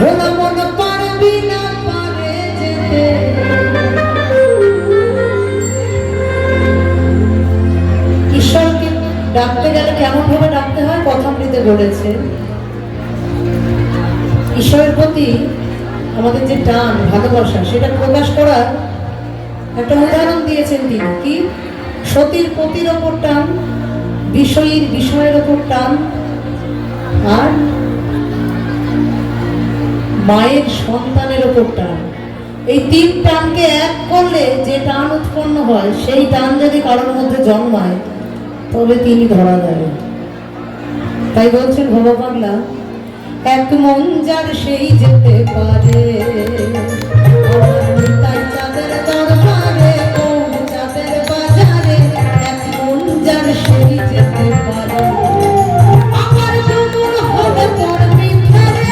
ভোলা মন পারবি না পারে যেতে। ঈশ্বরকে ডাকতে গেলে কেমন ভাবে ডাকতে হয় কথামৃতে বলেছে। ঈশ্বরের প্রতি আমাদের যে টান ভালোবাসা সেটা প্রকাশ করার একটা উদাহরণ দিয়েছেন তিনি। কি? সতীর পতির ওপর টান, বিষয়ীর বিষয়ের ওপর টান, আর মায়ের সন্তানের ওপর টান। এই তিন টানকে এক করলে যে টান উৎপন্ন হয়, সেই টান যদি কারোর মধ্যে জন্মায় তবে তিনি ধরা যায়। তাই বলছেন ভবা পাগলা, এক মন যার সেই যেতে পারে, তাই চাঁদের দরবারে ও চাঁদের বাজারে, এক মন যার সেই যেতে পারে। আমার মন হলে তোর ভিতরে,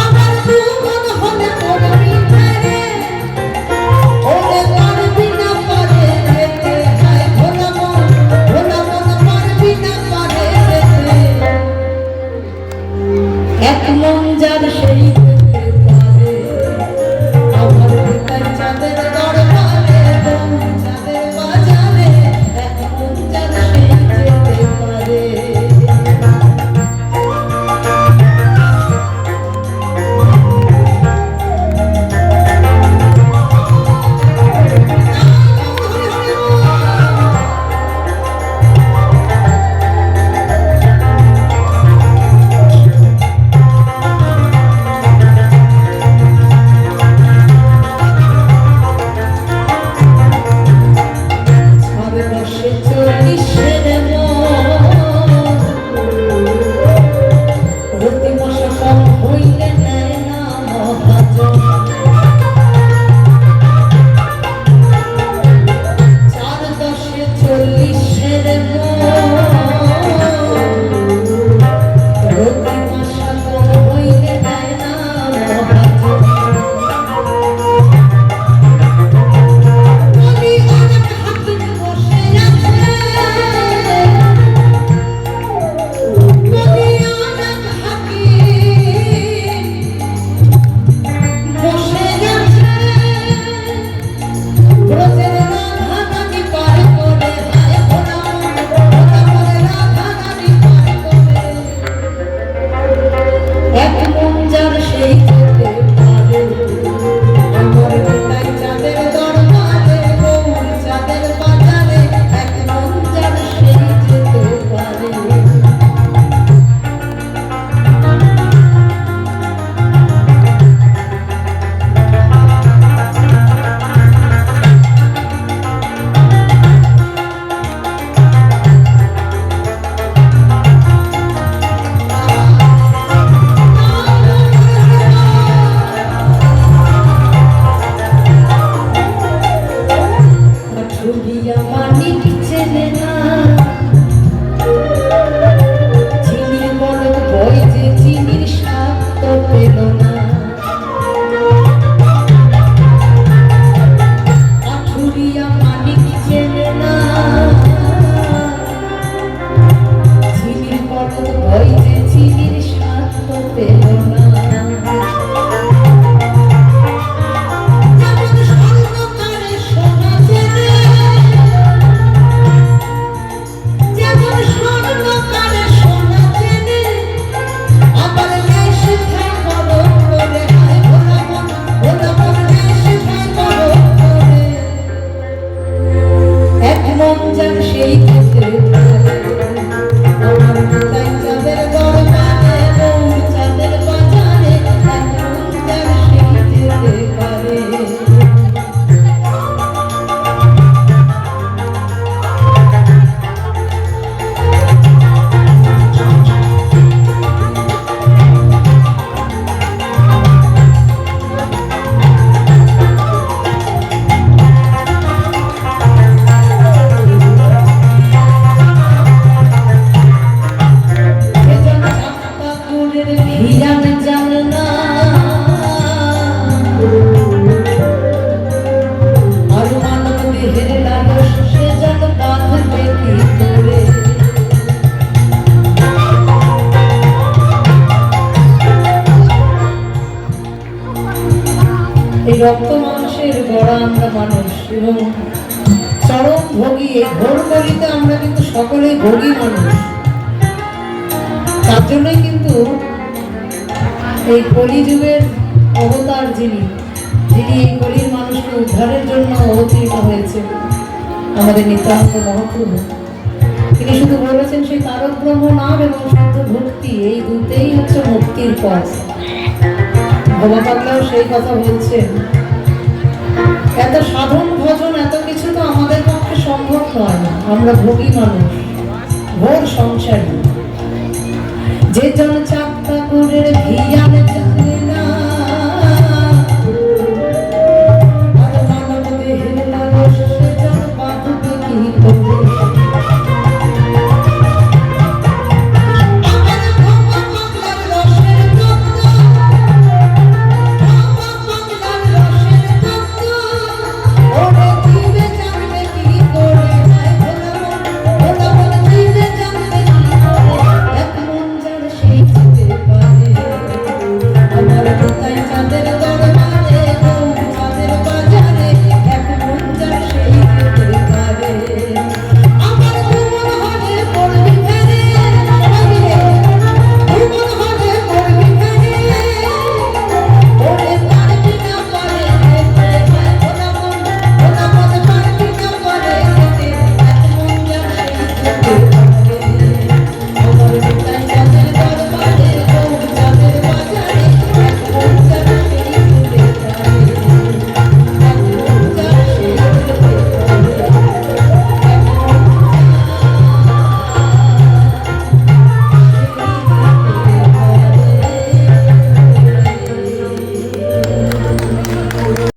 আমার মন হলে তোর ভিতরে, ওরে পারবি না পারে যেতে। হায় ভোলা মন পারবি না পারে যেতে। এক মন যার সেই যেতে পারে, আমার পিতার চাঁদের দরবারে চাঁদের বাজারে, এক মন যার সেই যেতে পারে। এই রক্ত মাংসের গড়া আমরা মানুষ এবং চরম ভোগী। এই ঘোর কলিতে আমরা কিন্তু সকলেই ভোগী মানুষ। তার জন্যই কিন্তু এই কলিযুগের অবতার যিনি এই কলির মানুষকে উদ্ধারের জন্য অবতীর্ণ হয়েছে আমাদের নিত্যানন্দ মহাপ্রভু। তিনি শুধু বলেছেন সেই তারক ব্রহ্ম নাম এবং শুদ্ধ ভক্তি, এই দুটেই হচ্ছে মুক্তির পথ। ভোলা পাগলাও সেই কথা বলছেন। এত সাধন ভজন এত কিছু তো আমাদের পক্ষে সম্ভব নয়। আমরা ভোগী মানুষ, ঘোর সংসারী। যে জন চাকতা করে ভিয়ানে